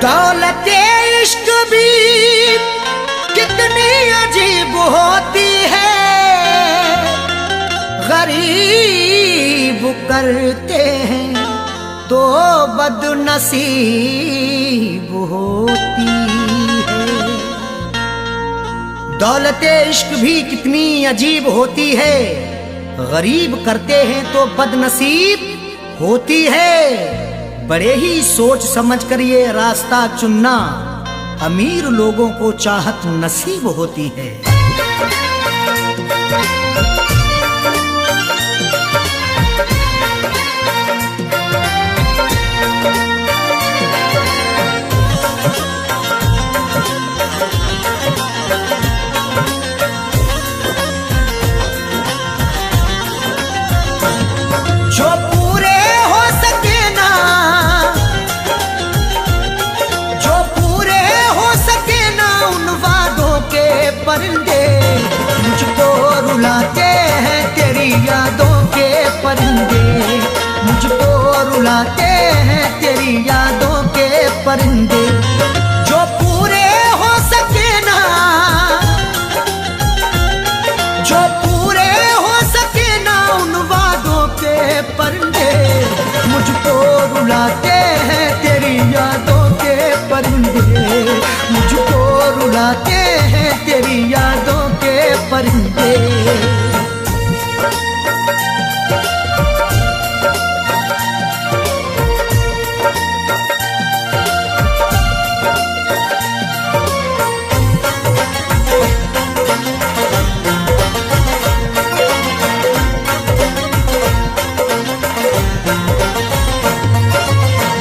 दौलते इश्क भी कितनी अजीब होती है, गरीब करते हैं तो बदनसीब होती है। दौलते इश्क भी कितनी अजीब होती है, गरीब करते हैं तो बदनसीब होती है। बड़े ही सोच समझ कर ये रास्ता चुनना, अमीर लोगों को चाहत नसीब होती है। जो पूरे हो सके ना, जो पूरे हो सके ना उन वादों के परिंदे, मुझको रुलाते हैं तेरी यादों के परिंदे, मुझको रुलाते हैं तेरी यादों के परिंदे। जो पूरे हो सके ना, जो पूरे हो सके ना उन वादों के परिंदे, मुझको रुलाते हैं तेरी यादों के परिंदे, मुझको रुलाते हैं तेरी यादों के परिंदे।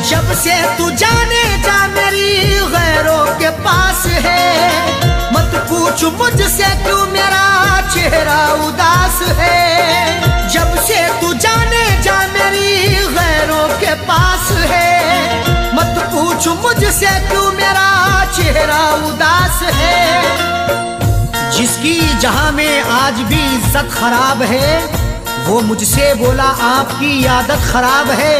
जब से तू जाने जा मेरी गैरों के पास है, मत पूछ मुझसे क्यों मेरा चेहरा उदास है। जब से तू जाने जा मेरी गैरों के पास है, मत पूछ मुझसे क्यों मेरा चेहरा उदास है। जिसकी जहां में आज भी इज्जत खराब है, वो मुझसे बोला आपकी आदत खराब है।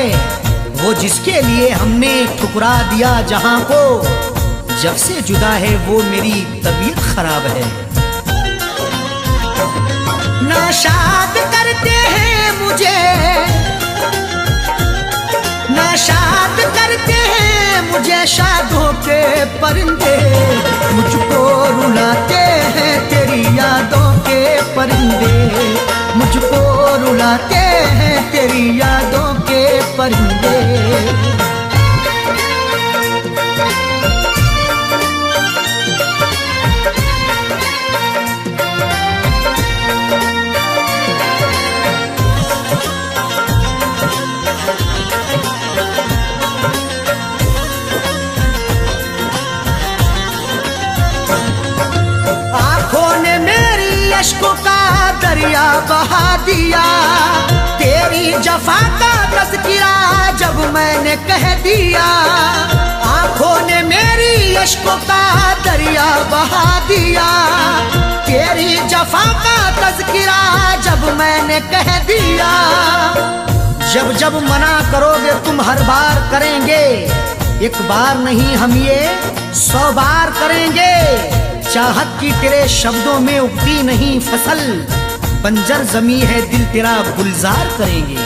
वो जिसके लिए हमने ठुकरा दिया जहां को, जब से जुदा है वो मेरी तबीयत खराब है। नाशाद करते हैं मुझे, नाशाद करते हैं मुझे शादों के परिंदे, मुझको रुलाते हैं तेरी यादों के परिंदे, मुझको रुलाते हैं तेरी यादों के परिंदे। आंखों ने मेरी अश्कों का दरिया बहा दिया, तेरी जफा का तज़किरा जब मैंने कह दिया। आंखों ने मेरी अश्कों का दरिया बहा दिया, तेरी जफा का तज़किरा जब मैंने कह दिया। जब जब मना करोगे तुम हर बार करेंगे, एक बार नहीं हम ये 100 बार करेंगे। चाहत की तेरे शब्दों में उगती नहीं फसल, बंजर जमी है दिल तेरा गुलजार करेंगे।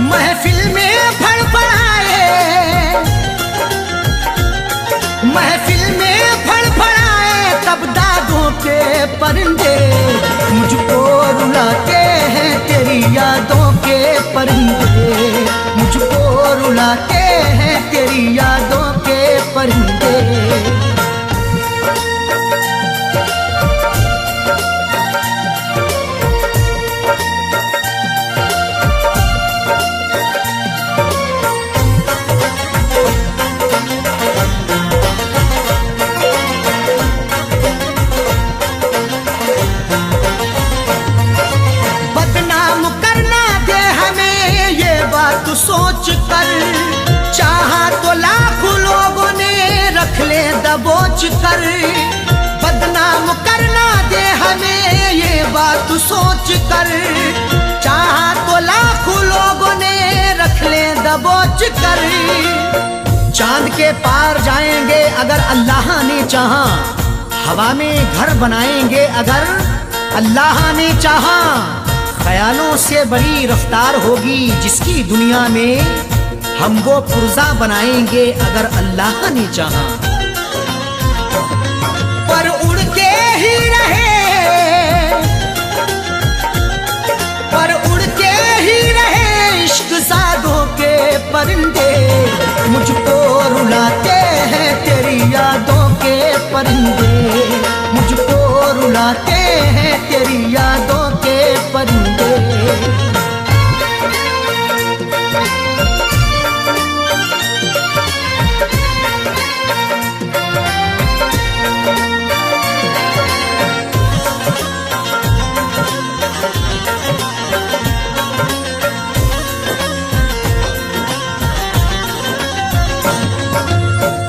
महफिल में फड़फड़ाए, महफिल में फड़फड़ाए तब दागों के परिंदे, मुझको रुलाते हैं तेरी यादों के परिंदे, मुझको रुलाते हैं तेरी यादों के परिंदे। सोच कर चाहा तो लाखों लोगों ने रख ले दबोच कर, बदनाम करना दे हमें ये सोच कर, चाहा तो लाखों लोगों ने रख ले दबोच कर। चांद के पार जाएंगे अगर अल्लाह ने चाहा, हवा में घर बनाएंगे अगर अल्लाह ने चाहा। ख्यालों से बड़ी रफ्तार होगी जिसकी दुनिया में, हम वो पुर्जा बनाएंगे अगर अल्लाह ने चाहा। पर उड़ के ही रहे, पर उड़ के ही रहे इश्क सादों के परिंदे, मुझको रुलाते हैं तेरी यादों के परिंदे, मुझको रुलाते हैं तेरी यादों के परिंदे।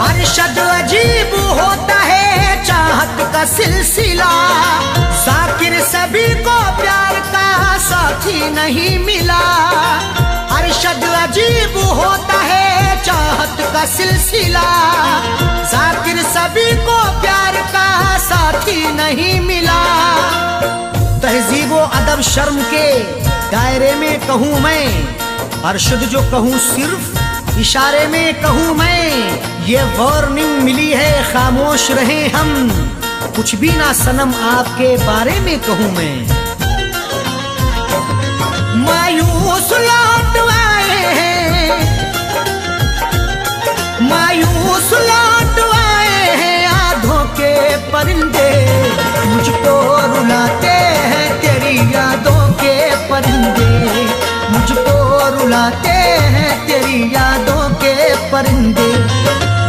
अरशद अजीब होता है चाहत का सिलसिला, जाकिर सभी को प्यार का साथी नहीं मिला। अरशद अजीब होता है चाहत का सिलसिला, जाकिर सभी को प्यार का साथी नहीं मिला। तहजीब व अदब शर्म के दायरे में कहूँ मैं, अरशद जो कहूँ सिर्फ इशारे में कहूँ मैं। ये वार्निंग मिली है खामोश रहे हम, कुछ भी ना सनम आपके बारे में कहूँ मैं। मायूस लौट आए हैं, मायूस लौट आए हैं आधों के परिंदे, मुझको रुलाते हैं तेरी यादों के परिंदे, मुझको रुलाते हैं तेरी यादों के परिंदे।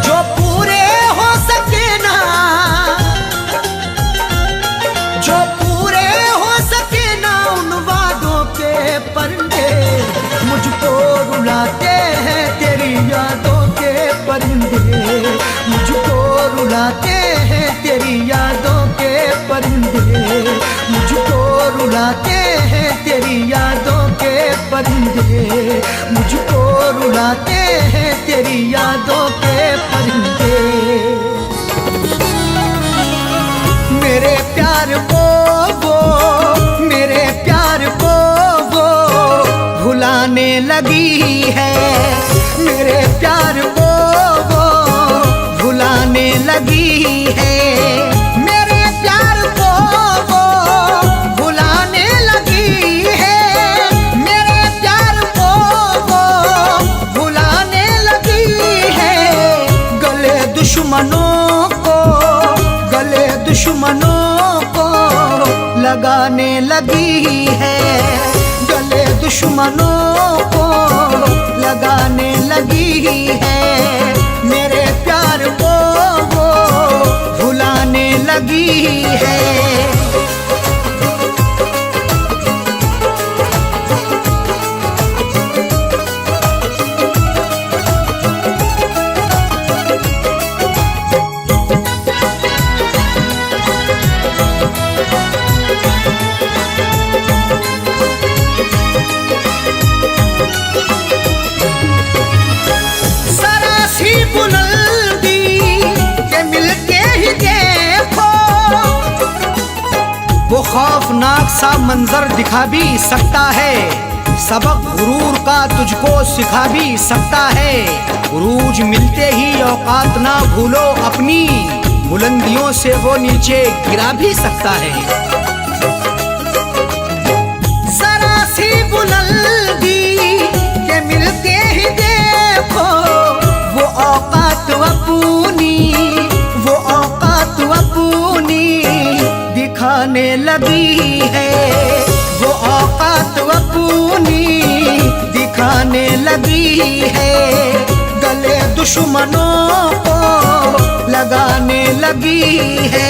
जो पूरे हो सके ना, जो पूरे हो सके ना उन वादों के परिंदे, मुझको रुलाते हैं तेरी यादों के परिंदे, मुझको रुलाते हैं तेरी यादों के परिंदे, मुझको रुलाते हैं तेरी यादों के परिंदे, मुझको रुलाते हैं तेरी यादों के परिंदे। मेरे प्यार को वो, मेरे प्यार को वो भुलाने लगी है, मेरे प्यार को वो भुलाने लगी है, मेरे प्यार को वो भुलाने लगी है, मेरे प्यार को वो भुलाने लगी है। गले दुश्मनों को, गले दुश्मनों को लगाने लगी है, गले दुश्मनों को लगाने लगी है, मेरे प्यार को वो भुलाने लगी है। वो खौफनाक सा मंजर दिखा भी सकता है, सबक गुरूर का तुझको सिखा भी सकता है। उरूज मिलते ही औकात ना भूलो अपनी, बुलंदियों से वो नीचे गिरा भी सकता है। जरा सी बुलंदी के मिलते ही देखो, वो औकात अपनी, वो औकात अपनी दिखाने लगी है, वो औकात अपनी दिखाने लगी है। गले दुश्मनों को लगाने लगी है।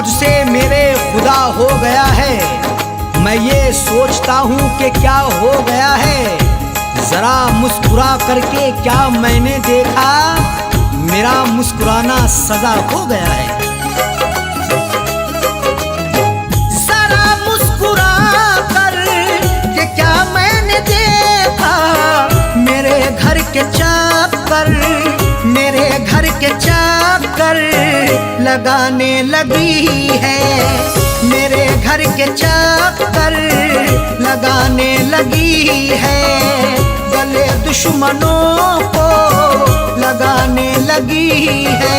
मुझसे मेरे खुदा हो गया है। मैं ये सोचता हूँ कि क्या हो गया है, जरा मुस्कुरा करके क्या मैंने देखा, मेरा मुस्कुराना सजा हो गया है। जरा मुस्कुरा कर के क्या मैंने देखा, मेरे घर के चक्कर, मेरे घर के चक्कर लगाने लगी है, मेरे घर के चक्कर लगाने लगी है, गले दुश्मनों को लगाने लगी है।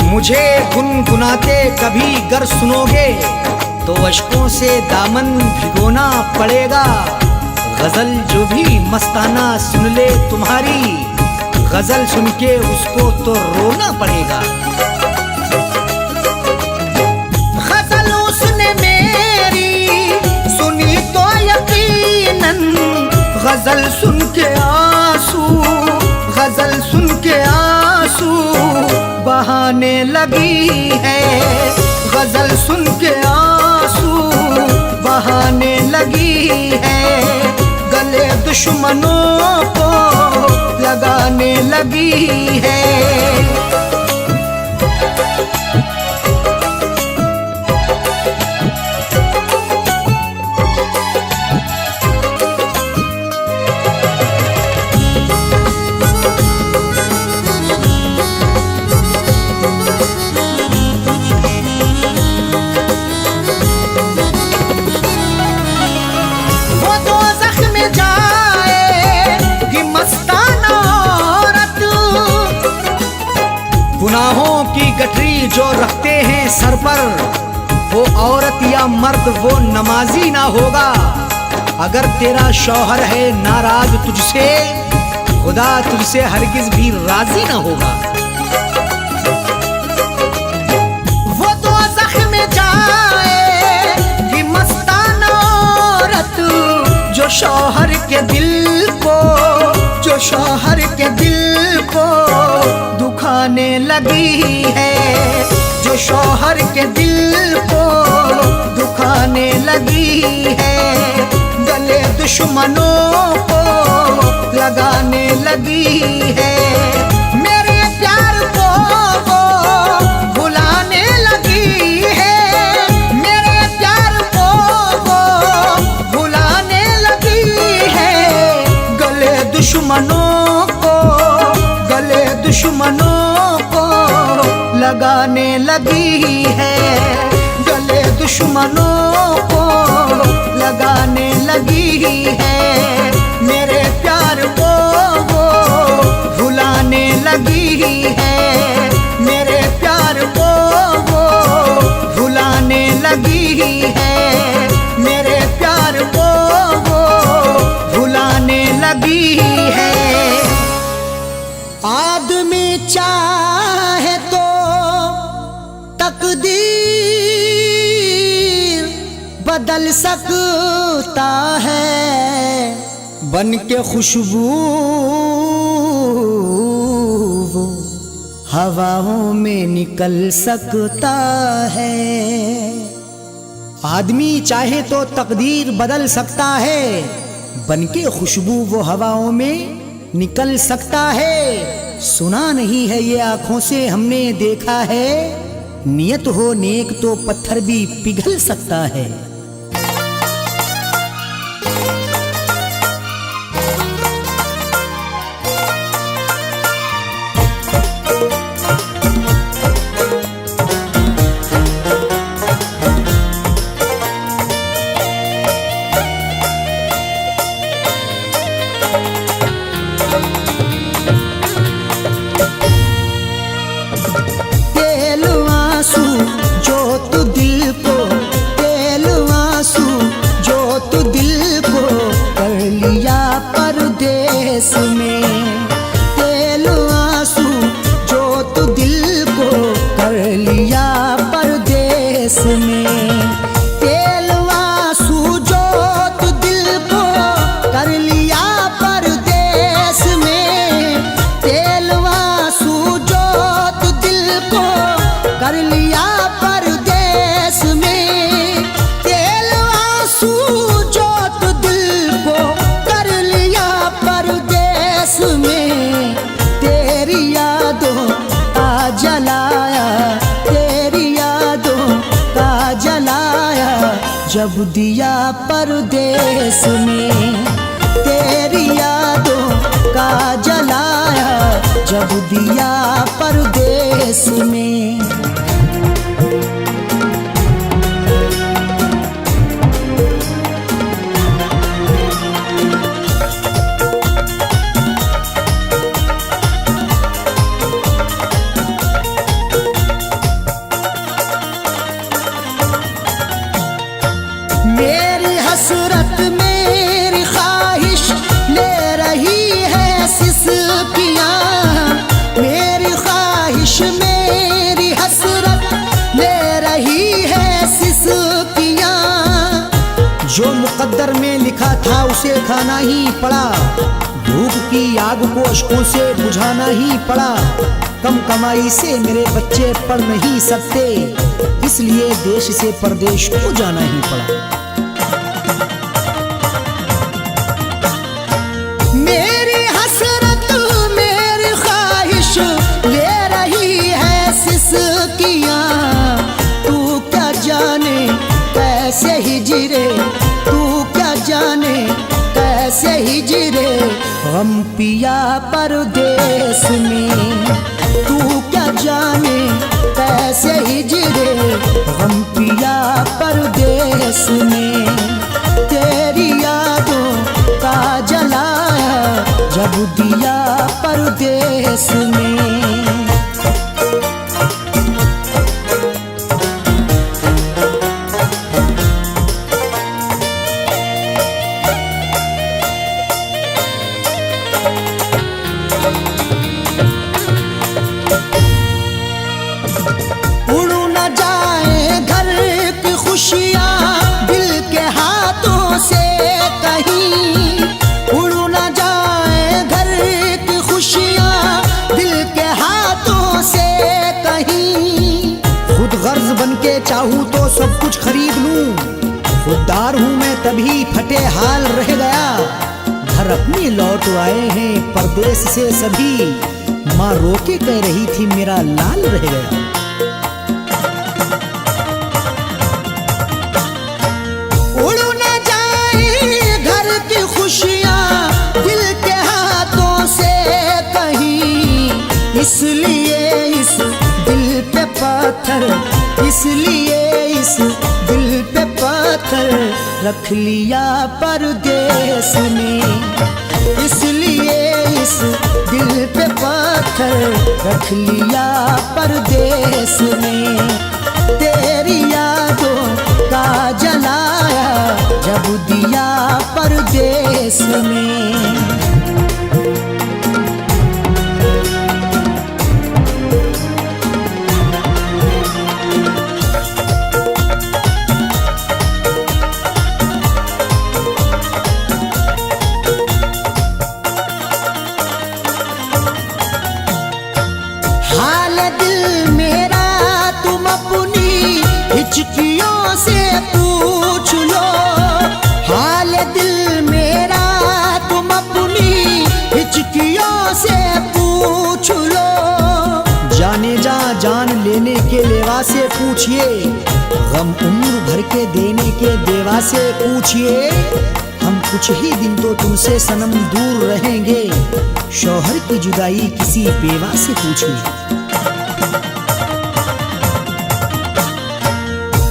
मुझे गुनगुनाते कभी गर सुनोगे तो अश्कों से दामन भिगोना पड़ेगा। गजल जो भी मस्ताना सुन ले तुम्हारी, गजल सुन के उसको तो रोना पड़ेगा। गजल उसने मेरी सुनी तो यकीनन, गजल सुन के आंसू, गजल सुन के आंसू बहाने लगी है, गजल सुन के आंसू बहाने लगी है, गले दुश्मनों को लगाने लगी है। गुनाहों की गठरी जो रखते हैं सर पर, वो औरत या मर्द वो नमाजी ना होगा। अगर तेरा शौहर है नाराज तुझसे, खुदा तुझसे हरगिज भी राजी ना होगा। वो तो ज़ख्म जाए कि मस्ताना औरत, जो शौहर के दिल को, जो शौहर के दिल को दुखाने लगी है, जो शौहर के दिल को दुखाने लगी है, गले दुश्मनों को लगाने लगी है, मेरे प्यार को वो भुलाने लगी है, मेरे प्यार को वो भुलाने लगी है, गले दुश्मनों को, गले दुश्मनों को लगाने लगी है, गले दुश्मनों को लगाने लगी है, मेरे प्यार को वो भुलाने लगी है, मेरे प्यार को वो भुलाने लगी है, मेरे प्यार को वो भुलाने लगी है। आदमी चाहे तो तकदीर बदल सकता है, बन के खुशबू वो हवाओं में निकल सकता है। आदमी चाहे तो तकदीर बदल सकता है, बन के खुशबू वो हवाओं में निकल सकता है। सुना नहीं है ये आंखों से हमने देखा है, नियत हो नेक तो पत्थर भी पिघल सकता है। जब दिया परदेस में, तेरी यादों का जलाया जब दिया परदेस में। मेरी हसरत मेरी ख्वाहिश ले रही है सिसकियाँ, मेरी ख्वाहिश मेरी हसरत ले रही है सिसकियाँ। जो मुकद्दर में लिखा था उसे खाना ही पड़ा, भूख की आग को अश्कों से बुझाना ही पड़ा। कम कमाई से मेरे बच्चे पढ़ नहीं सकते, इसलिए देश से परदेश को जाना ही पड़ा। मेरी हसरत मेरी ख्वाहिश ले रही है सिसकियाँ, तू क्या जाने कैसे हिजरे, तू क्या जाने कैसे हिजरे गम पिया परदेस में। तू क्या जाने कैसे हिजरे गम पिया परदेस में। तेरी यादों का जलाया जब दिया परदेस में। खुशियाँ दिल के हाथों से कहीं उड़ न जाए, घर की खुशियाँ दिल के हाथों से कहीं। खुद गर्ज बन के चाहूँ तो सब कुछ खरीद लूँ, खुददार हूँ मैं तभी फटे हाल रह गया। घर अपने लौट आए हैं परदेस से सभी, माँ रोके कह रही थी मेरा लाल रह गया। खुशियाँ दिल के हाथों से कहीं, इसलिए इस दिल पे पत्थर, इसलिए इस दिल पे पत्थर रख लिया परदेस में। इसलिए इस दिल पे पत्थर रख लिया परदेस में। तेरी यादों का जलाया जब दिया परदेस में। हाल दिल मेरा तुम अपनी हिचकियों से पूछ लो, हाल दिल मेरा तुम अपनी हिचकियों से पूछ लो। जाने जा जान लेने के लेवा से पूछिए, गम उम्र भर के देने के देवा से पूछिए। हम कुछ ही दिन तो तुमसे सनम दूर रहेंगे, शौहर की जुदाई किसी बेवा से पूछिए।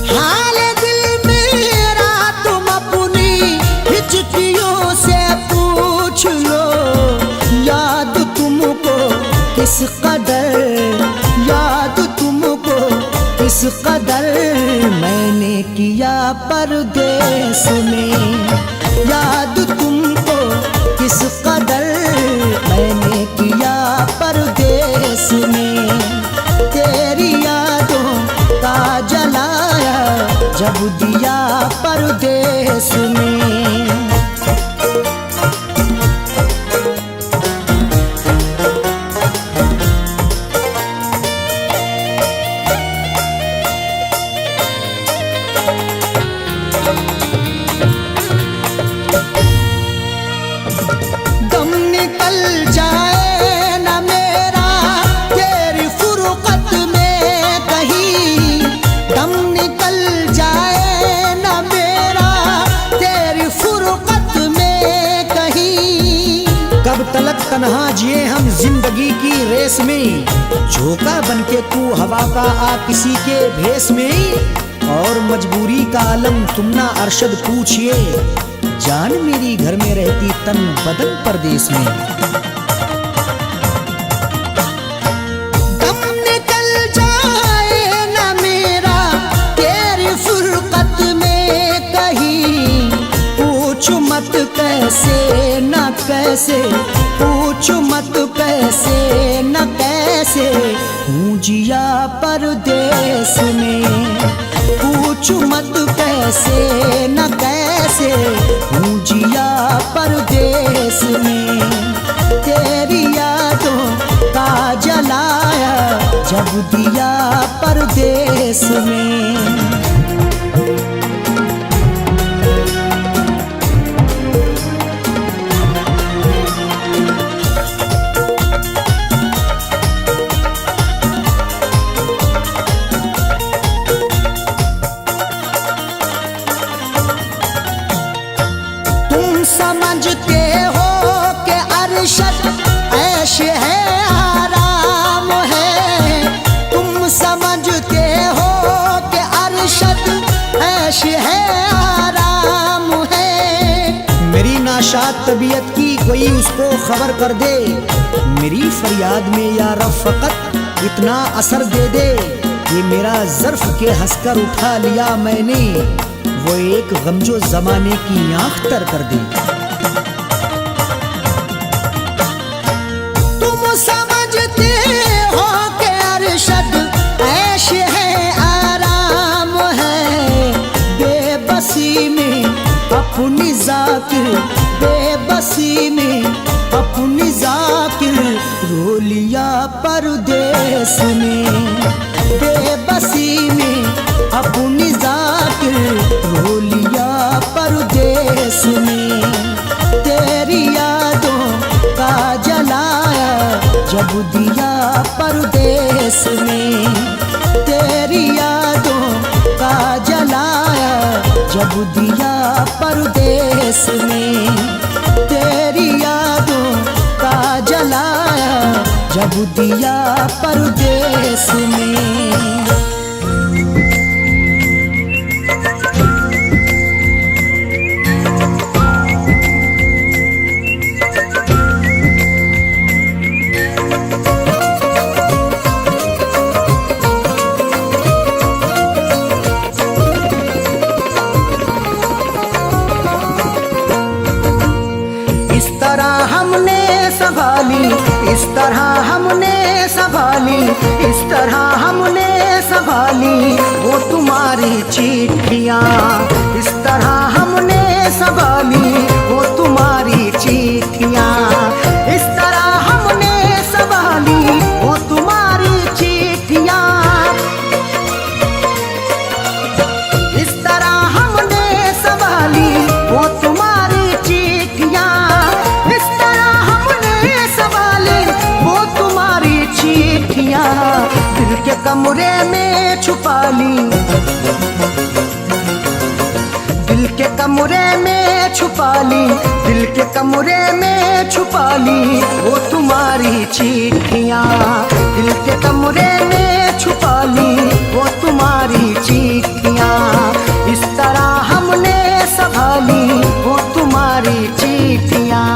हाल दिल मेरा तुम अपनी हिचकियों से पूछ लो, याद तुमको किस कदर, याद तुमको किस कदर मैंने किया परदेस में। याद तुमको किस कदर मैंने किया परदेस में। तेरी यादों का जलाया जब दिया परदेस में। दम निकल जाए न मेरा तेरी फुरकत में कहीं, दम निकल जाए न मेरा तन्हा जिए हम जिंदगी की रेस में, झोंका बनके तू हवा का आ किसी के भेस में। और मजबूरी का आलम तुम ना अरशद पूछिए, जान मेरी घर में रहती तन बदन परदेस में। दम निकल जाए ना मेरा तेरी फुरकत में कहीं, पूछो मत कैसे न कैसे, पूछो मत कैसे न कैसे, हूँ जिया परदेस में। पूछो मत कैसे न कैसे, हूँ जिया परदेस में। तेरी यादों का जलाया जब दिया परदेस में। समझते हो कि अरशद ऐश है आराम है, तुम समझते हो कि अरशद ऐश है आराम है। मेरी नाशाद तबीयत की कोई उसको खबर कर दे, मेरी फरियाद में या रब फकत इतना असर दे दे। ये मेरा ज़र्फ के हंसकर उठा लिया मैंने, वो एक गम जो जमाने की आँख तर कर दे। तुम समझते हो कि अरशद ऐश है आराम है, बेबसी में अपनी जाकिर, बेबसी में अपनी जाकिर रो लिया परदेस में। बेबसी में अपनी जाकिर रो लिया परदेस में। तेरी यादों का जलाया जब दिया परदेस में। तेरी यादों का जलाया जब दिया परदेस में। तेरी यादों का जलाया जब दिया परदेस में। संभाली, इस तरह हमने संभाली, इस तरह हमने संभाली वो तुम्हारी चिट्ठियाँ। इस तरह हमने संभाली वो तुम्हारी चिट्ठियाँ। इस तरह हमने संभाली वो तुम्हारी चिट्ठियाँ। इस तरह हमने संभाली वो तुम्हारी चिट्ठियाँ। इस तरह हमने संभाली वो तुम्हारी चिट्ठियाँ। दिल के कमरे में छुपा ली, दिल के कमरे में छुपा ली, दिल के कमरे में छुपा ली वो तुम्हारी चिट्ठियाँ। दिल के कमरे में छुपा ली वो तुम्हारी चिट्ठियाँ। इस तरह हमने संभाली वो तुम्हारी चिट्ठियाँ।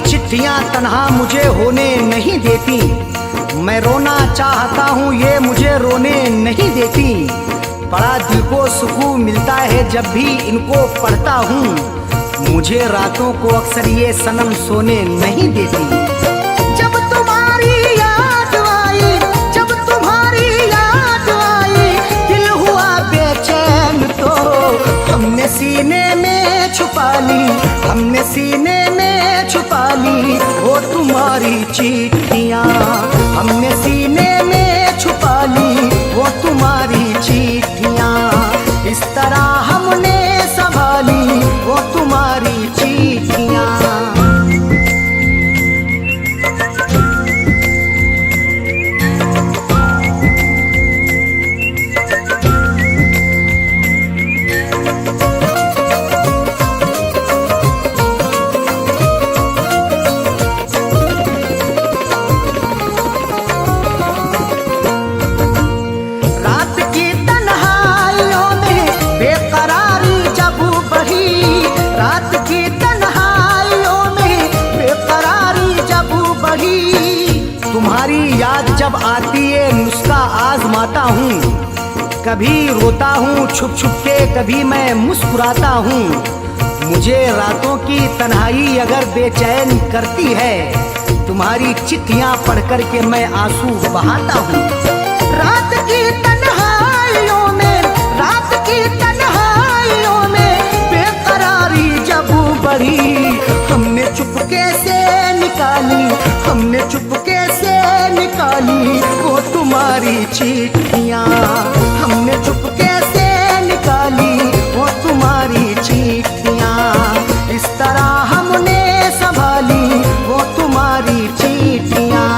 चिट्ठियाँ तन्हा मुझे होने नहीं देती, मैं रोना चाहता हूँ ये मुझे रोने नहीं देती। बड़ा दिल को सुकून मिलता है जब भी इनको पढ़ता हूँ, मुझे रातों को अक्सर ये सनम सोने नहीं देती। जब तुम्हारी याद आई, जब तुम्हारी याद आई, दिल हुआ बेचैन तो हमने सीने में छुपा हमने सीने में छुपा ली वो तुम्हारी चिट्ठियाँ, हमने सीने में छुपा ली वो तुम्हारी चिट्ठियाँ। इस तरह हमने संभाली वो तुम्हारी चिट्ठियाँ। तुम्हारी याद जब आती है नुस्खा आजमाता हूँ, कभी रोता हूँ छुप छुप के, कभी मैं मुस्कुराता हूँ। मुझे रातों की तन्हाई अगर बेचैन करती है, तुम्हारी चिट्ठियाँ पढ़ कर के मैं आंसू बहाता हूँ। रात की तन्हाइयों में, रात की तन्हाइयों में बेकरारी जब बढ़ी, हमने चुपके से निकाली, हमने चुपके से निकाली वो तुम्हारी चिट्ठियाँ, हमने चुपके से निकाली वो तुम्हारी चिट्ठियाँ। इस तरह हमने संभाली वो तुम्हारी चिट्ठियाँ।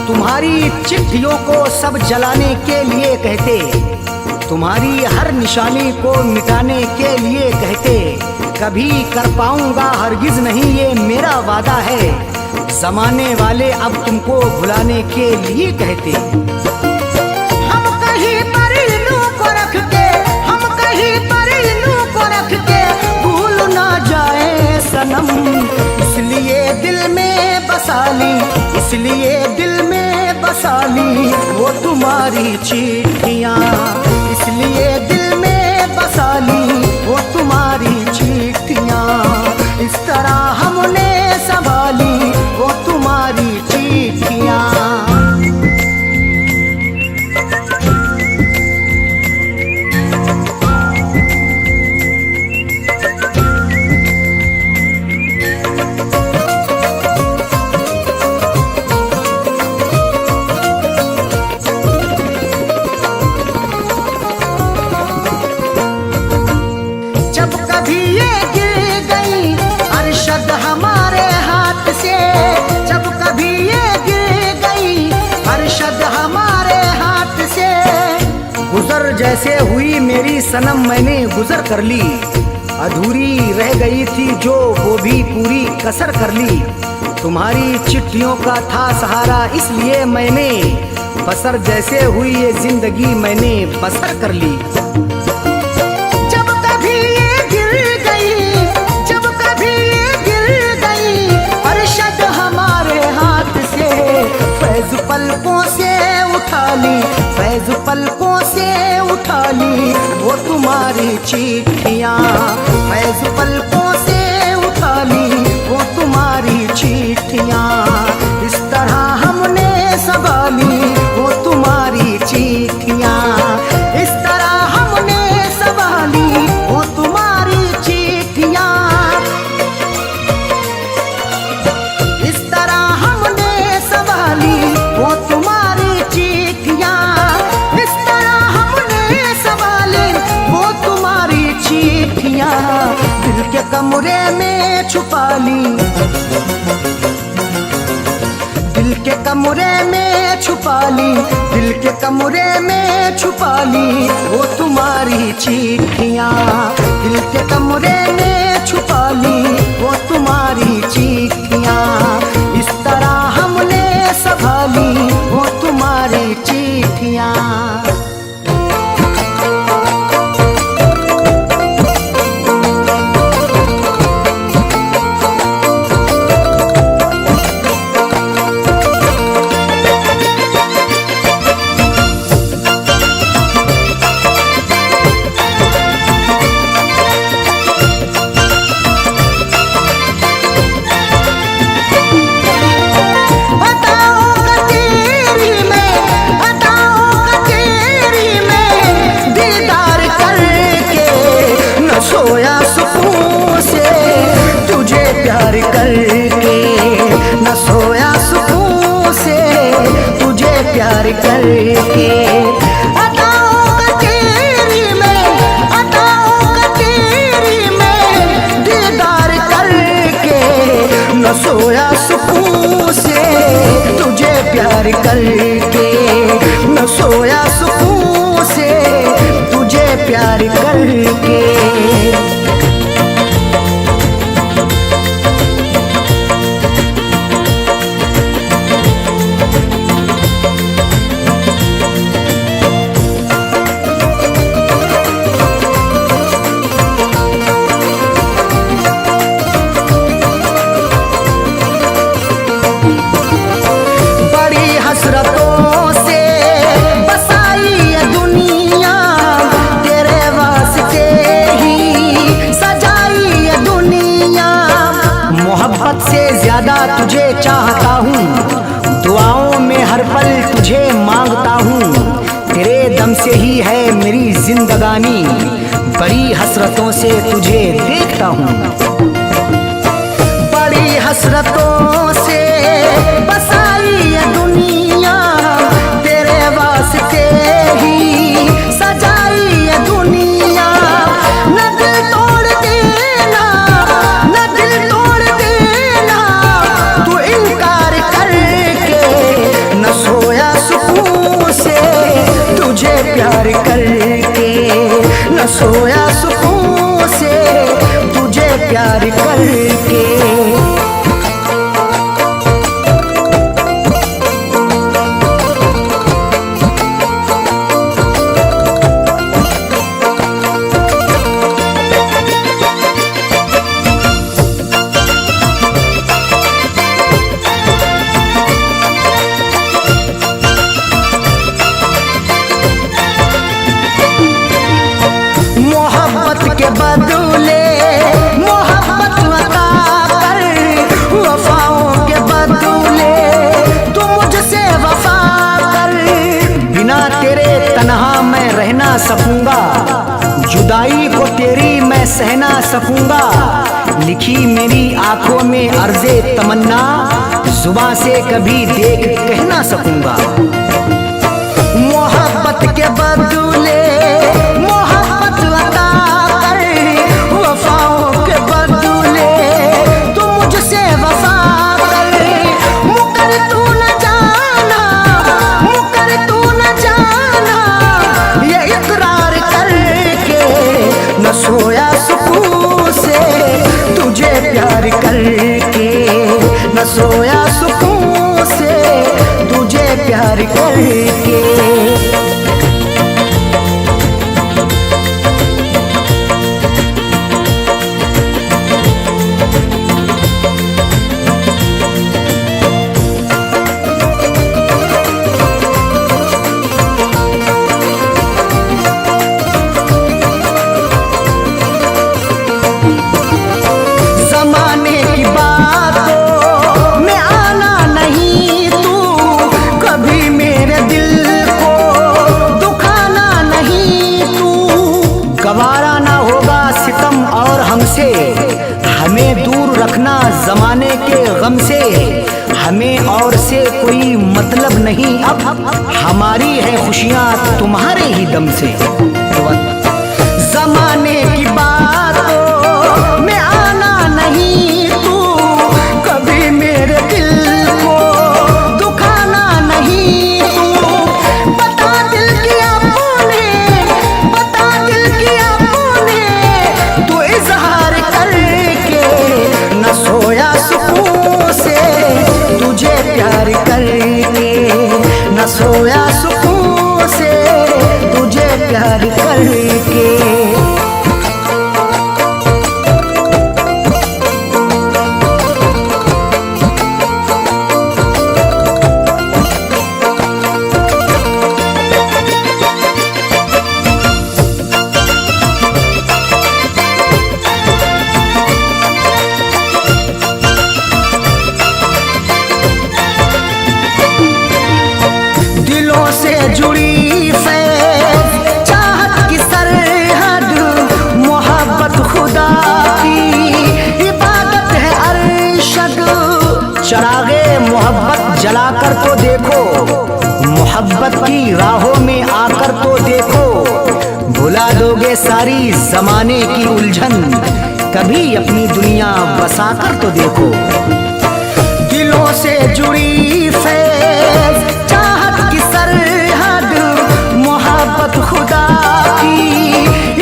तुम्हारी चिट्ठियों को सब जलाने के लिए कहते, तुम्हारी हर निशानी को मिटाने के लिए कहते। कभी कर पाऊंगा हरगिज नहीं ये मेरा वादा है, जमाने वाले अब तुमको भुलाने के लिए कहते। हम कहीं पर इन्हों को रख के, हम कहीं पर इन्हों को रख के भूल ना जाए सनम, इसलिए दिल में बसा ली, इसलिए दिल में बसा ली वो तुम्हारी चिट्ठियाँ, इसलिए दिल में बसा ली वो तुम्हारी चिट्ठियाँ। इस तरह हमने संभाली वो तुम्हारी चिट्ठियाँ। हमारे हाथ से जब कभी ये गिर गई अरशद हमारे हाथ से, गुजर जैसे हुई मेरी सनम मैंने गुजर कर ली, अधूरी रह गई थी जो वो भी पूरी कसर कर ली। तुम्हारी चिट्ठियों का था सहारा इसलिए मैंने बसर जैसे हुई ये जिंदगी मैंने बसर कर ली। जब कभी ये गिर गई, जब कभी ये गिर गई अरशद हमारे हाथ से, फैज पलकों से उठा ली, फैज पलकों से उठा ली वो तुम्हारी चिट्ठियाँ, फैज पलकों से उठा ली वो तुम्हारी चिट्ठियाँ। इस तरह हमने संभाली वो तुम्हारी चिट्ठियाँ, इस तरह हमने संभाली वो तुम्हारी चिट्ठियाँ, इस तरह हमने संभाली वो तुम्हारी चिट्ठियाँ, इस तरह हमने संभाली वो तुम्हारी चिट्ठियाँ। दिल के कमरे में छुपा ली, दिल के कमरे में छुपा ली, दिल के कमरे में छुपा ली वो तुम्हारी चिट्ठियाँ, दिल के कमरे में छुपा ली वो तुम्हारी चिट्ठियाँ। इस तरह हमने संभाली वो तुम्हारी चिट्ठियाँ। करके। अदाओं का तेरी में, अदाओं का तेरी में दीदार करके, न सोया सुकून से तुझे प्यार करके, न सोया सुकून से तुझे प्यार करके। हसरतों से बसाई ये दुनिया, तेरे वास्ते ही सजाई ये दुनिया। मोहब्बत से ज्यादा तुझे चाहता हूँ, दुआओं में हर पल तुझे मांगता हूँ। तेरे दम से ही है मेरी जिंदगानी, बड़ी हसरतों से तुझे देखता हूँ। बड़ी हसरतों से बसाई ये दुनिया, तेरे वास्ते ही सजाई ये दुनिया। न दिल तोड़ देना, न दिल तोड़ देना तू इनकार करके, न सोया सुकून से तुझे प्यार करके, न सोया सुकून से तुझे प्यार करके। मोहब्बत के बदले मोहब्बत अता कर, वफाओं के बदले तू मुझसे वफा कर। बिना तेरे तन्हा मैं रह ना सकूंगा, जुदाई को तेरी मैं सह ना सकूंगा। लिखी मेरी आंखों में अर्ज़े तमन्ना, जुबां से कभी देख कह ना सकूंगा। मोहब्बत के बदले मोहब्बत अता कर, वफाओं के बदले तू मुझसे वफा कर। मुकर तू न जाना, मुकर तू न जाना ये इकरार करके, न सोया सुकून से तुझे प्यार करके, न सोया सुकून से तुझे प्यार करके। जमाने की बातों में आना नहीं तू, कभी मेरे दिल को दुखाना नहीं तू। गवारा ना होगा सितम और हमसे, हमें दूर रखना जमाने के गम से। हमें और से कोई मतलब नहीं अब, हमारी है खुशियाँ तुम्हारे ही दम से। जमाने की बातों में आना नहीं तू, कभी मेरे दिल को दुखाना नहीं तू। बता दिल किया तूने, बता दिल किया तूने तू इजहार करके, न सोया सुकून से तुझे प्यार करके, न सोया सुकून से तुझे प्यार करके। दिलों से जुड़ी फैज़ चाहत की सरहद, मोहब्बत खुदा की इबादत है अरशद। चरागे मोहब्बत जलाकर तो देखो, मोहब्बत की राहों में आकर तो देखो, भुला दोगे सारी जमाने की उलझन, कभी अपनी दुनिया बसाकर तो देखो। दिलों से जुड़ी फैज़ चाहत की सरहद, मोहब्बत खुदा की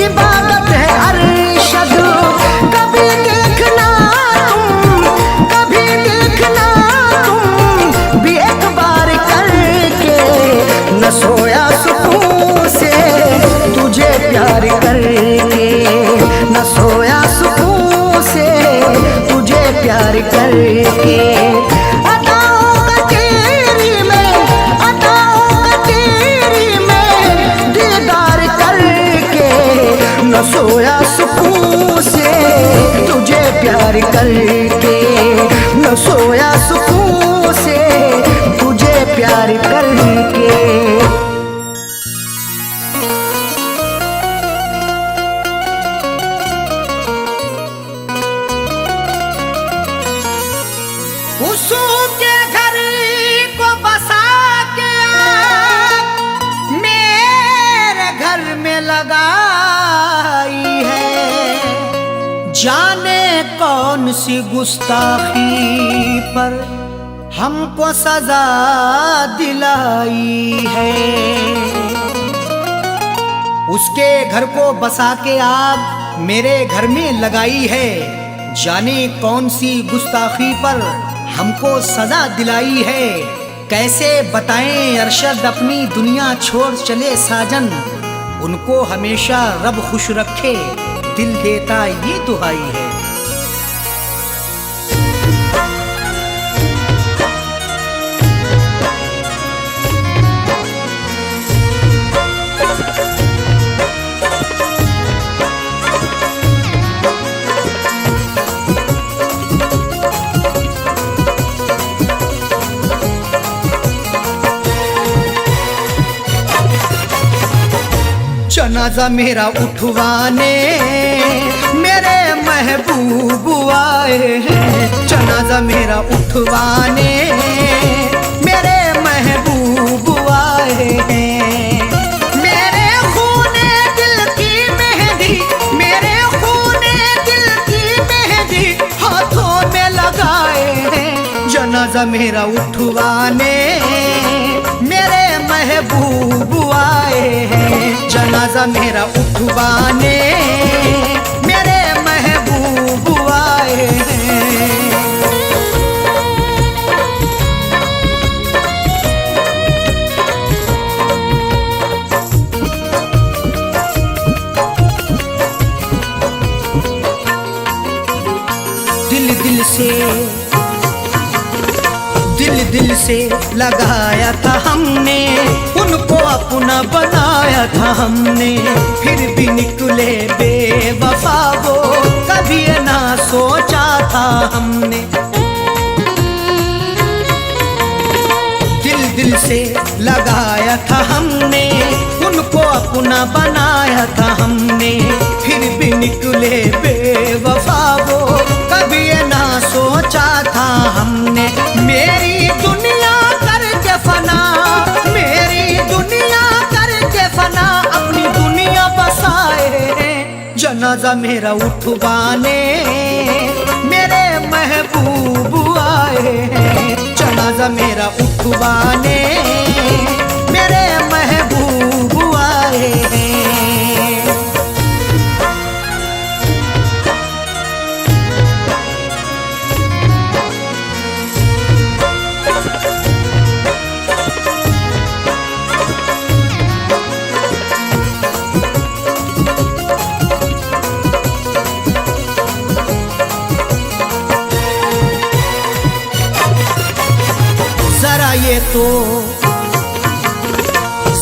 इबादत है अरशद। कभी देखना तुम, कभी देखना तुम भी एक बार करके, न सोया सुकून से तुझे प्यार करके, न सोया सुकून से तुझे प्यार करके। न सोया सुकून से तुझे प्यार करके, न सोया सुकून से तुझे प्यार करके। उसों के घर को बसा के मेरे घर में लगाई है, जाने कौन सी गुस्ताखी पर हमको सजा दिलाई है। उसके घर को बसा के आग मेरे घर में लगाई है, जाने कौन सी गुस्ताखी पर हमको सजा दिलाई है। कैसे बताएं अरशद अपनी दुनिया छोड़ चले साजन, उनको हमेशा रब खुश रखे दिल देता ये दुहाई है। जनाजा मेरा उठवाने मेरे महबूब आए हैं, जनाजा मेरा उठवाने मेरे महबूब आए हैं। मेरे खूने दिल की मेहंदी, मेरे खूने दिल की मेहंदी हाथों में लगाए हैं। जनाजा मेरा उठवाने मेरे महबूब आए हैं, जनाजा मेरा उठवाने मेरे महबूब आए हैं। दिल से लगाया था हमने, उनको अपना बनाया था हमने, फिर भी निकले बेवफा वो, कभी ना सोचा था हमने। दिल से लगाया था हमने, उनको अपना बनाया था हमने, फिर भी निकले बेवफा वो, कभी ना सोचा था हमने। मेरी दुनिया करके फना, मेरी दुनिया करके फना, अपनी दुनिया बसाए। जनाजा मेरा उठवाने मेरे महबूब आए हैं, जनाजा मेरा उठवाने मेरे महबूब आए हैं।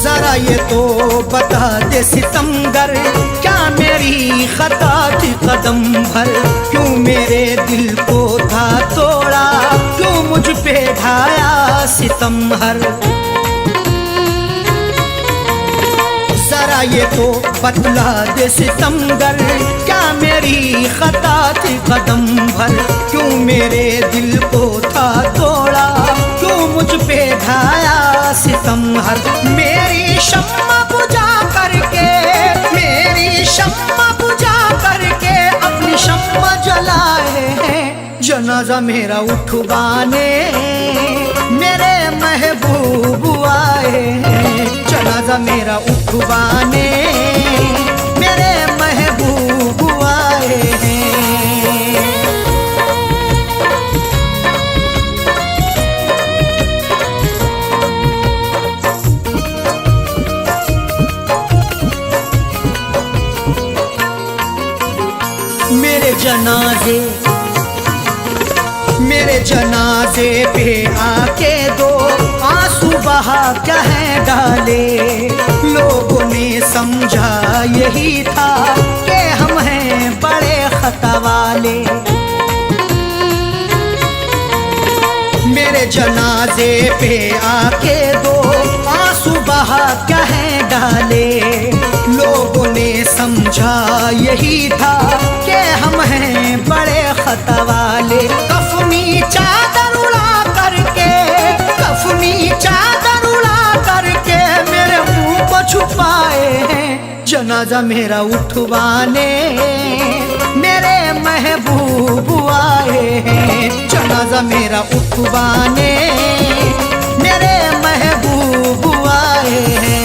जरा ये तो बता दे सितमगर, क्या मेरी खता थी कदम भर, क्यों मेरे दिल को था तोड़ा, क्यों मुझ पे ढाया सितम हर। जरा ये तो बतला दे सितमगर, क्या मेरी खता थी कदम भर, क्यों मेरे दिल को था तोड़ा, क्यों मुझ पे ढाया सितम हर। मेरी शम्मा बुझा करके, मेरी शम्मा बुझा करके अपनी शम्मा जलाए हैं। जनाजा मेरा उठवाने मेरे महबूब आए हैं। जनाजा मेरा उठवाने मेरे महबूब आए हैं। मेरे जनाजे पे आके दो आंसू बहा कह डाले। लोगों ने समझा यही था कि हम हैं बड़े खता वाले। मेरे जनाजे पे आके दो आंसू बहा कह डाले। लोगों ने समझा यही था कि हम हैं बड़े खता वाले। कफनी चादर उड़ा करके, कफनी चादर उड़ा करके मेरे मुंह को छुपाए हैं। जनाजा मेरा उठवाने मेरे महबूब आए हैं। जनाजा मेरा उठवाने मेरे महबूब आए हैं।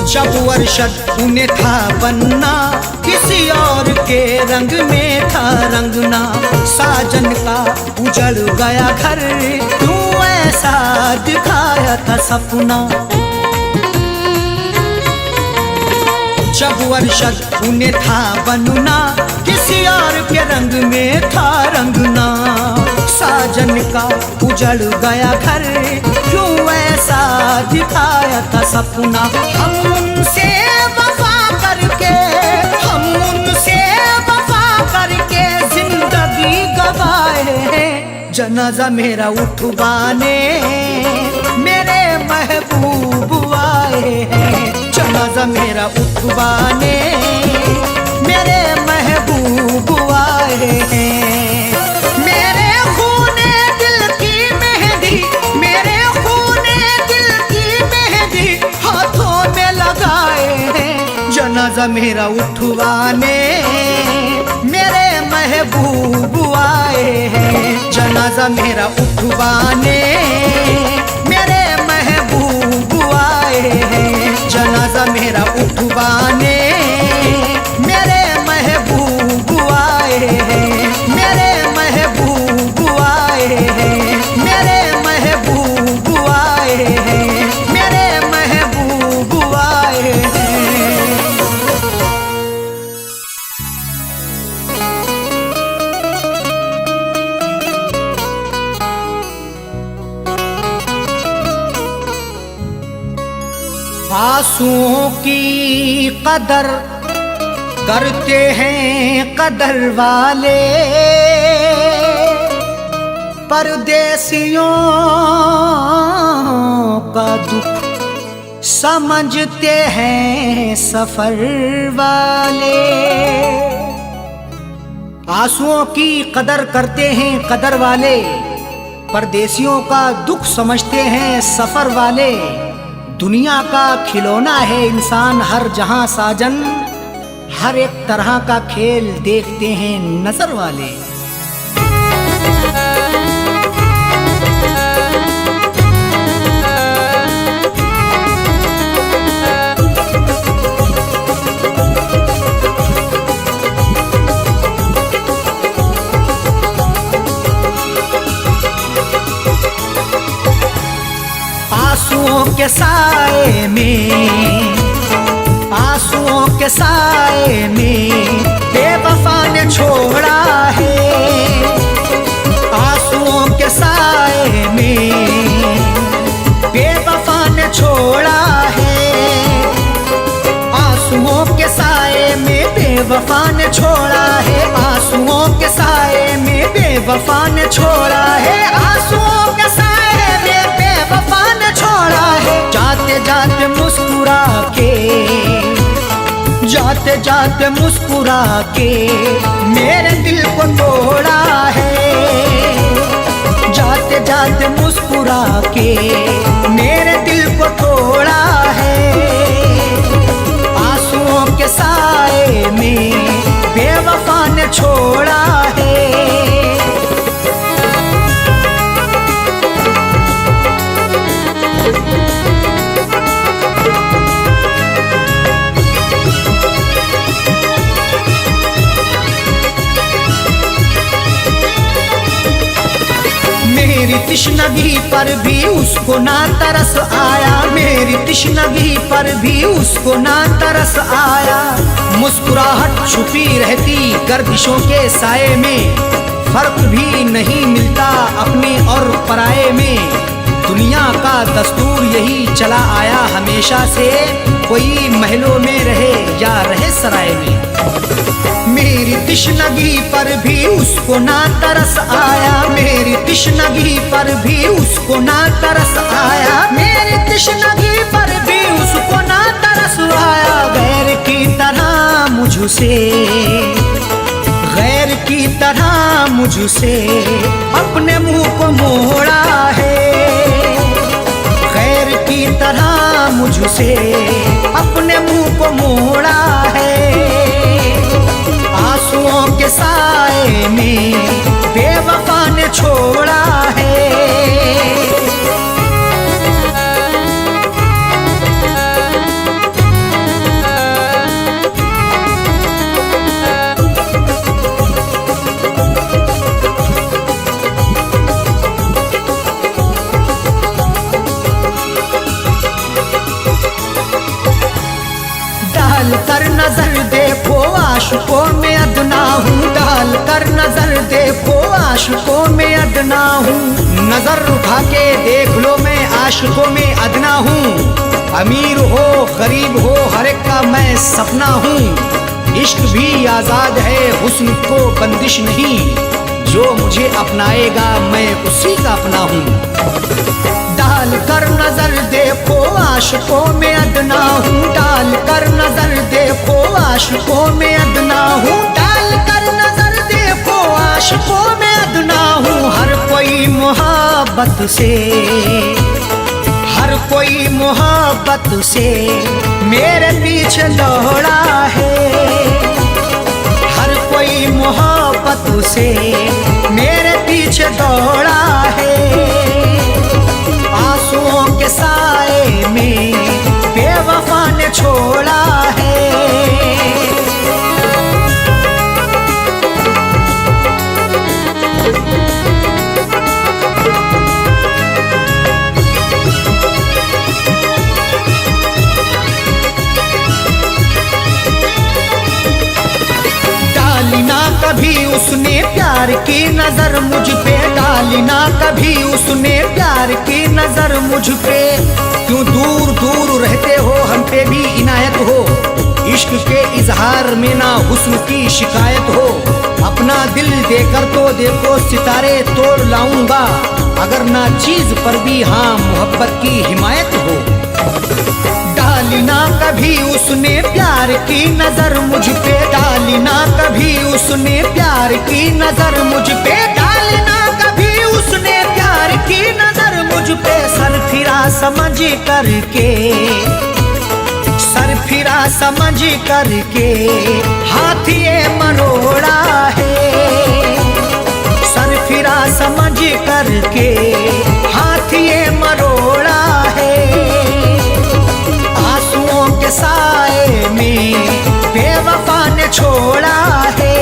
जब अरशद उन्हें था बनना, किसी और के रंग में था रंगना। साजन का उजड़ गया घर, क्यों ऐसा दिखाया था सपना। जब अरशद उन्हें था बनना, किसी और के रंग में था रंगना। साजन का उजड़ गया घर, क्यों ऐसा दिखाया था सपना। हम उनसे वफा करके, हम उनसे वफा करके जिंदगी गवाए हैं। जनाजा मेरा उठवाने मेरे महबूब आए हैं। जनाजा मेरा उठवाने मेरे महबूब आए हैं। मेरे खूने दिल की मेहंदी, मेरे खूने दिल की मेहंदी हाथों में लगाए हैं। जनाजा मेरा उठवाने मेरे महबूब आए हैं। जनाजा मेरा उठवाने मेरे महबूब आए हैं। जनाजा मेरा उठवाने मेरे महबूब आए हैं। मेरे महबूब आए हैं। मेरे महबूब आए हैं। मेरे महबूब आए हैं। आंसुओं की कदर करते हैं कदर वाले, परदेसियों का दुख समझते हैं सफर वाले। आंसुओं की कदर करते हैं कदर वाले, परदेसियों का दुख समझते हैं सफर वाले। दुनिया का खिलौना है इंसान हर जहां साजन, हर एक तरह का खेल देखते हैं नजर वाले। आंसुओं के साए में, आंसुओं के साए में बेवफा ने छोड़ा है। आंसुओं के साए में बेवफा ने छोड़ा है। बेवफा ने छोड़ा है, आंसुओं के साए में बेवफा ने छोड़ा है, आंसुओं के साए में बेवफा ने छोड़ा है। जाते जाते मुस्कुरा के, जाते जाते मुस्कुरा के मेरे दिल को तोड़ा है, जाते जाते मुस्कुरा के मेरे दिल को तोड़ा है। आंसुओं के साए में बेवफा ने छोड़ा है। मेरी तिश्नगी पर भी उसको ना तरस आया, मेरी तिश्नगी पर भी उसको ना तरस आया। मुस्कुराहट छुपी रहती गर्दिशों के साए में, फर्क भी नहीं मिलता अपने और पराये में। दुनिया का दस्तूर यही चला आया हमेशा से, कोई महलों में रहे या रहे सराय में। मेरी तिश्नगी पर भी उसको ना तरस आया, मेरी तिश्नगी पर भी उसको ना तरस आया, मेरी तिश्नगी पर भी उसको ना तरस आया। गैर की तरह मुझसे, गैर की तरह मुझसे अपने मुंह को मोड़ा है, गैर की तरह मुझसे अपने मुंह को मोड़ा है। आंसुओं के साए में बेवफा ने छोड़ा है। डाल कर नजर देखो आशिकों में अदना हूँ, डाल कर नजर देखो आशिकों में अदना हूँ। नजर उठा के देख लो मैं आशिकों में अदना हूँ। अमीर हो गरीब हो हर एक का मैं सपना हूँ। इश्क भी आजाद है हुस्न को बंदिश नहीं, जो मुझे अपनाएगा मैं उसी का अपना हूँ। डाल कर नजर देखो आशिकों में अदना हूँ, डाल कर नजर देखो आशिकों में अदना हूँ, डाल कर नजर देखो आशिकों में अदना हूँ। हर कोई मोहब्बत से, हर कोई मोहब्बत से मेरे पीछे दौड़ा है, हर कोई मोहब्बत से मेरे पीछे दौड़ा है। आंसुओं के साए में बेवफा ने छोड़ा है। डाली ना कभी उसने प्यार की नजर मुझ पे, डाली ना कभी उसने प्यार की नजर मुझ पे। क्यों दूर दूर रहते हो हम पे भी इनायत हो, इश्क के इजहार में ना हुस्न की शिकायत हो। अपना दिल देकर तो देखो सितारे तोड़ लाऊंगा, अगर ना चीज पर भी हाँ मोहब्बत की हिमायत हो। डाली ना कभी उसने प्यार की नजर मुझ पे, डाली ना कभी उसने प्यार की नजर मुझ पे, डाली ना कभी उसने प्यार की नजर मुझ पे। सर फिरा समझ करके, सर फिरा समझ करके हाथ ये मरोड़ा है, सर फिरा समझ करके हाथ ये मरोड़ा है। आंसुओं के साए में बेवफा ने छोड़ा है।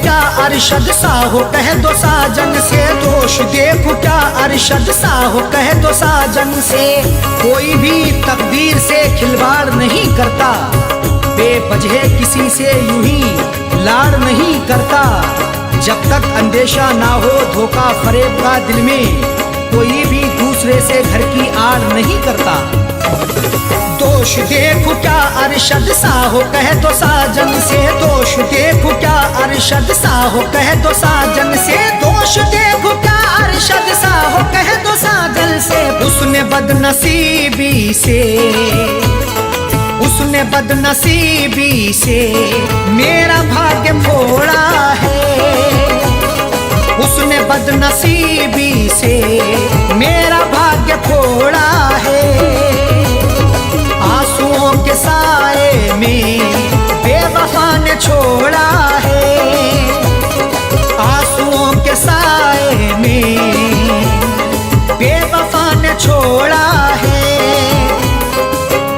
क्या अरशद साहो कह दो साजन से, दोष देखो क्या अरशद साहो कह दो साजन से। कोई भी तकदीर से खिलवाड़ नहीं करता, बेवजह किसी से यूं ही लाड़ नहीं करता। जब तक अंदेशा ना हो धोखा फरेब का दिल में, कोई भी दूसरे से घर की आड़ नहीं करता। दोष देखो क्या अरशद साहो कह दो साजन से, दोष देखो क्या अरशद साहो कह दो साजन से, दोष देखो क्या अरशद साहो कह दो साजन से। उसने बदनसीबी से, उसने बदनसीबी से मेरा भाग्य फोड़ा है, उसने बदनसीबी से मेरा भाग्य फोड़ा है। आंसुओं के साए में बेवफा ने छोड़ा है, आंसुओं के साए में बेवफा ने छोड़ा है,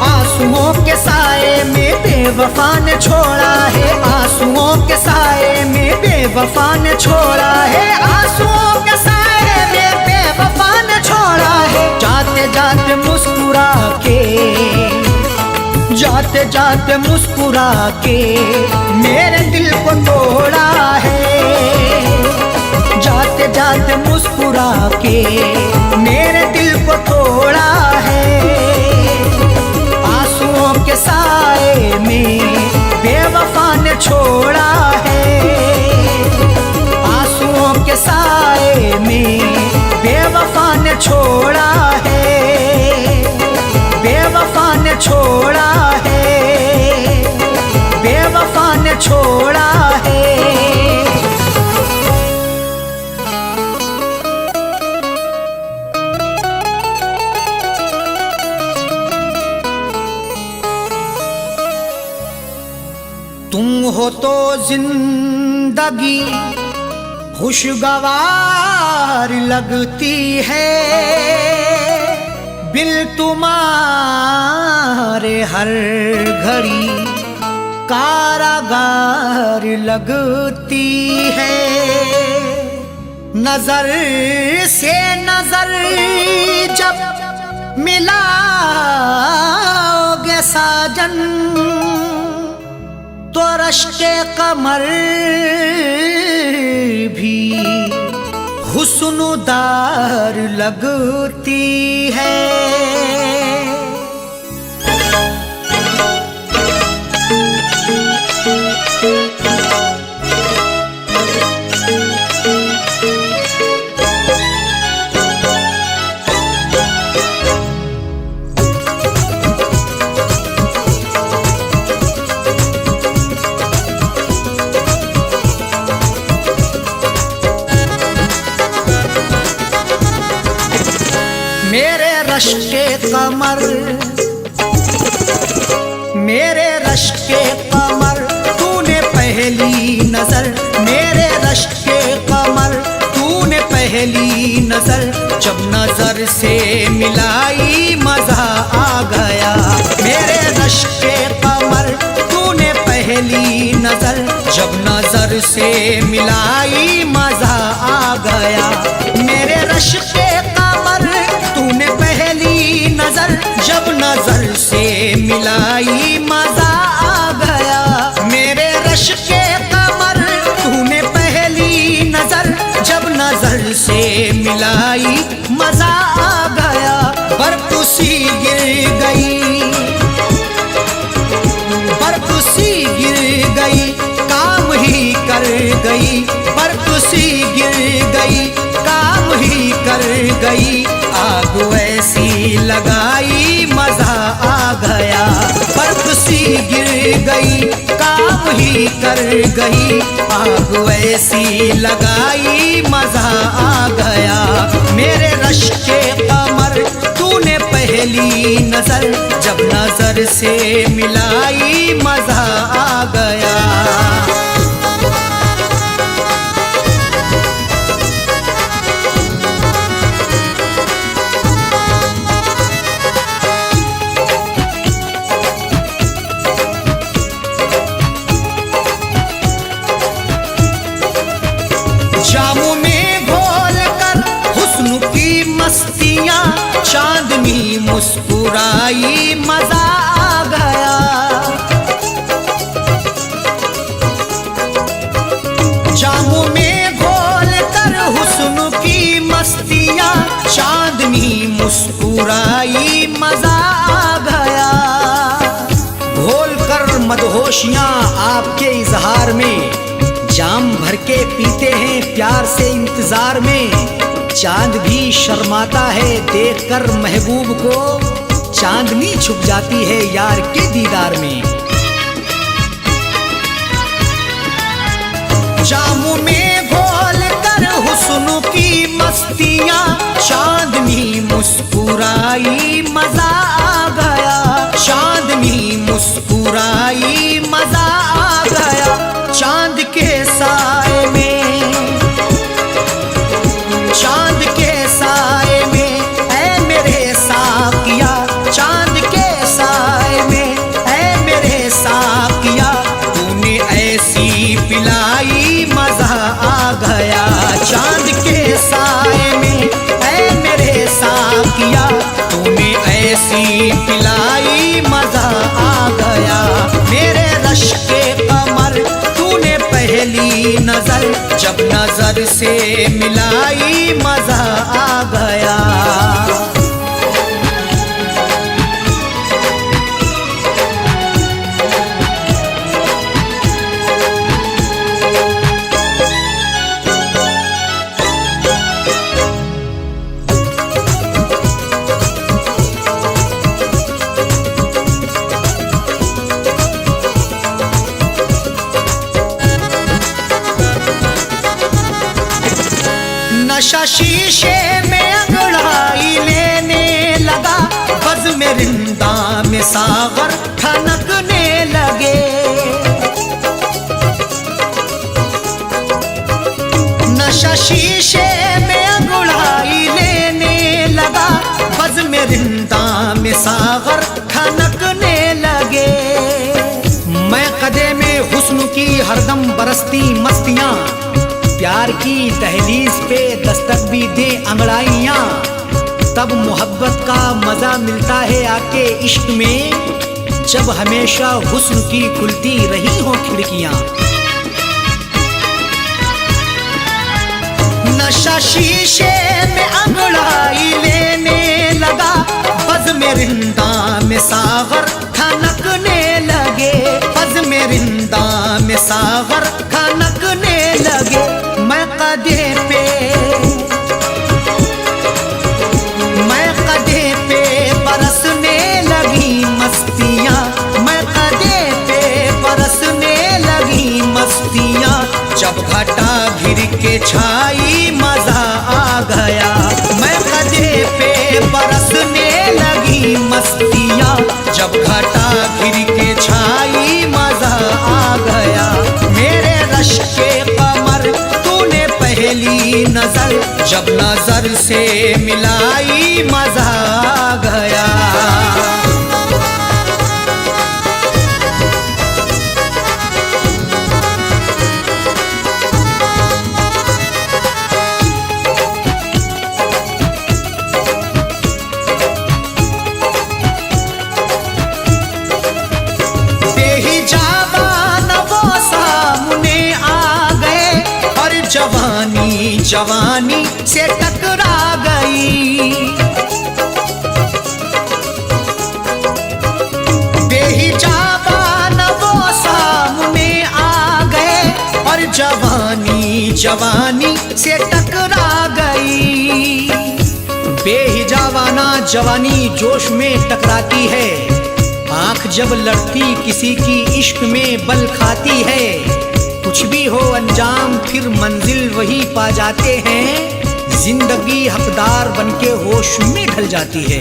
आंसुओं के साए में बेवफा ने छोड़ा है, आंसुओं के साए में बेवफा ने छोड़ा है, आंसुओं के साए में बेवफा ने छोड़ा है। जाते जाते मुस्कुरा के, जाते जाते मुस्कुरा के मेरे दिल को तोड़ा है, जाते जाते मुस्कुरा के मेरे दिल को तोड़ा है। आंसुओं के साए में बेवफा ने छोड़ा है, आंसुओं के साए में बेवफा ने छोड़ा है, बेवफा ने छोड़ा है, बेवफा ने छोड़ा है। तुम हो तो जिंदगी खुशगवार लगती है, बिल तुम्हारे हर घड़ी कारागार लगती है। नजर से नजर जब मिलाओगे साजन, तो रश्के कमर भी हुस्नुदार लगती है। मेरे रश्के कमर, मेरे रश्के कमर तूने पहली नजर, मेरे रश्के कमर तूने पहली नजर, जब नजर से मिलाई मजा आ गया। मेरे रश्के कमर तूने पहली नजर, जब नजर से मिलाई मजा आ गया। मेरे रश्के कमर तूने पहली नजर, जब नजर से मिलाई मजा आ गया। मेरे रश्के कमर तूने पहली नजर, जब नजर से मिलाई मजा आ गया। बर्फ सी गिर गई, बर्फ सी गिर गई काम ही कर गई, बर्फ सी गिर गई काम ही कर गई। आग ऐसी लगाई मजा आ गया, बर्फ सी गिर गई काम ही कर गई। आग ऐसी लगाई मजा आ गया। मेरे रश्के कमर तूने पहली नजर, जब नजर से मिलाई मजा आ गया। जामों में घोल कर हुस्न की मस्तियां, चांदनी मुस्कुराई मजा आ गया। जामों में घोल कर हुस्न की मस्तियां, चांदनी मुस्कुराई मजा आ गया। घोल कर मदहोशियां आपके इजहार में, जाम भर के पीते हैं प्यार से इंतजार में। चांद भी शर्माता है देखकर महबूब को, चांदनी छुप जाती है यार के दीदार में। जामों में घोल कर हुस्न की मस्तियां, चांदनी मुस्कुराई मजा आ गया। चांदनी मुस्कुराई मजा आ गया। चांद के साए में, चांद के साए में ऐ मेरे साकिया, चांद के साए में ऐ मेरे साकिया, तूने ऐसी पिलाई मजा आ गया। चांद के साए में ऐ मेरे साकिया, तूने ऐसी पिलाई मजा आ गया। मेरे रश के कमर तूने पहली नजर, जब नजर से मिलाई मजा आ गया। नशा शीशे में अंगड़ाई लेने लगा, बज़ में रिंदा में सागर ठनकने लगे। नशा शीशे में अंगड़ाई लेने लगा, बज़ में रिंदा में सागर ठनकने लगे। मैं कदे में हुस्न की हरदम बरसती मस्तियां, प्यार की दहलीज पे दस्तक भी दे अंगड़ाइयां, तब मोहब्बत का मजा मिलता है आके इश्क में, जब हमेशा हुस्न की खुलती रही हो खिड़कियां। नशा शीशे में अंगड़ाई लेने लगा, बज़ में रिंदा में सागर ठनकने लगे। बज़ में रिंदा में सागर ठनकने लगे। मैं कदे पे बरसने लगी मस्तियां, मैं कदे पे बरसने लगी मस्तियां, जब घटा घिर के छाई मजा आ गया। मैं कदे पे बरसने लगी मस्तियां, जब घटा घिर के छाई मजा आ गया। मेरे रश के कमर तूने पहली नजर, जब नजर से मिलाई मजा आ गया। जवानी जवानी से टकरा गई। बेहिजाबान वो सामने आ गए और जवानी जवानी से टकरा गई। बेहिजाबाना जवानी जोश में टकराती है, आंख जब लड़ती किसी की इश्क में बल खाती है। कुछ भी हो अंजाम फिर मंजिल वही पा जाते हैं, जिंदगी हकदार बनके होश में ढल जाती है।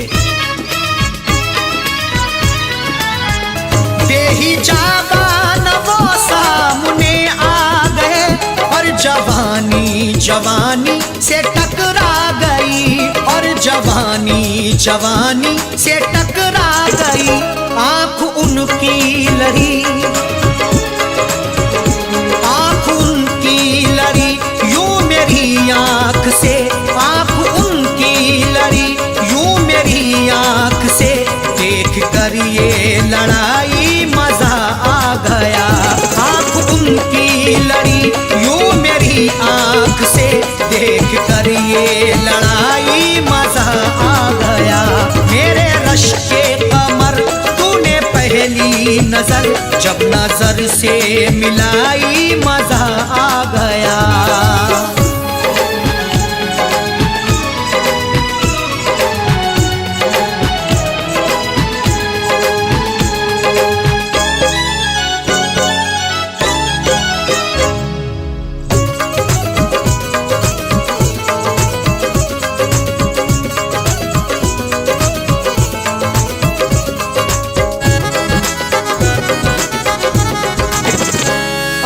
बेहिजाबान वो सामने आ गए और जवानी जवानी से टकरा गई, और जवानी जवानी से टकरा गई। आंख उनकी लड़ी, आंख उनकी लड़ी यूं मेरी कर ये लड़ाई मजा आ गया। आंख उनकी लड़ी यूं मेरी आंख से, देख कर ये लड़ाई मजा आ गया। मेरे रश के कमर तूने पहली नजर, जब नजर से मिलाई मजा आ गया।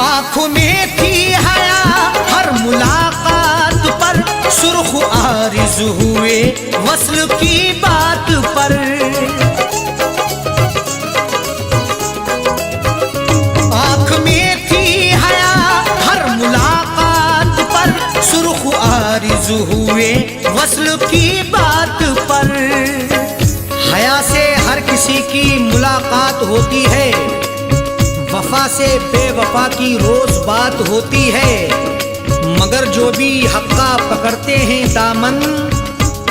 आंखों में थी हया हर मुलाकात पर, सुर्ख आरिज़ हुए वस्ल की बात पर। आंख में थी हया हर मुलाकात पर, सुर्ख आरिज़ हुए वस्ल की बात पर। हया से हर किसी की मुलाकात होती है, वफा से बेवफा की रोज बात होती है। मगर जो भी हक्का पकड़ते हैं दामन,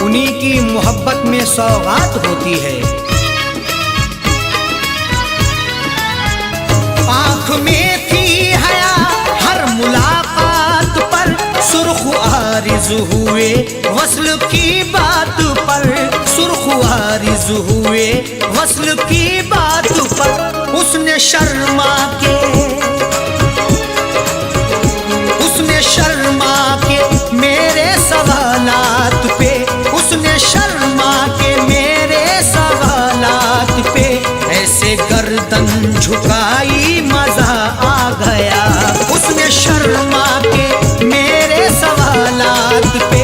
उन्हीं की मोहब्बत में सौगात होती है। आंख में थी हया हर मुलाकात पर, सुर्ख आरिज़ हुए वस्ल की बात पर। सुर्ख आरिज़ हुए वस्ल की बात पर। उसने शर्मा के मेरे सवालात पे, उसने शर्मा के मेरे सवालात पे, ऐसे गर्दन झुकाई मजा आ गया। उसने शर्मा के मेरे सवालात पे,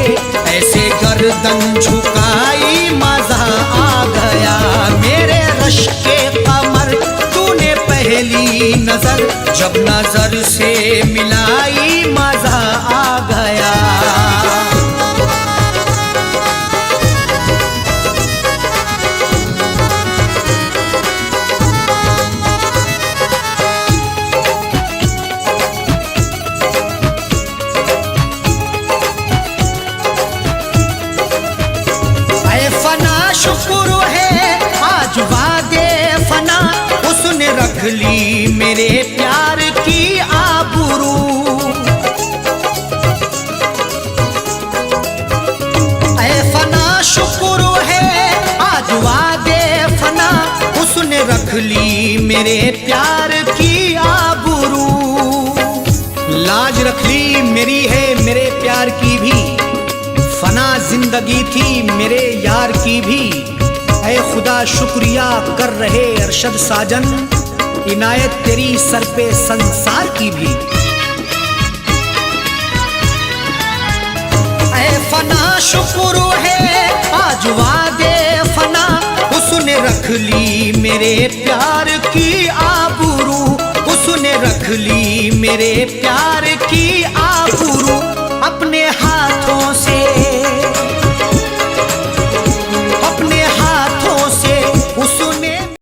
ऐसे गर्दन झुकाई मजा आ गया। मेरे रश के कमर तूने पहली नजर, जब नजर से मिलाई मजा आ गया। ऐ फना शुक्र है आज वादे फना, उसने रख ली मेरे प्यार की आबरू। ऐ फना शुक्र है आज वादे फना, उसने रख ली मेरे प्यार की आबरू। लाज रख ली मेरी है मेरे प्यार की भी, फना जिंदगी थी मेरे यार की भी। ऐ खुदा शुक्रिया कर रहे अरशद साजन, इनायत तेरी सर पे संसार की भी। ऐ फना शुक्र है आज वादे फना, उसने रख ली मेरे प्यार की आबरू। उसने रख ली मेरे प्यार की आबरू।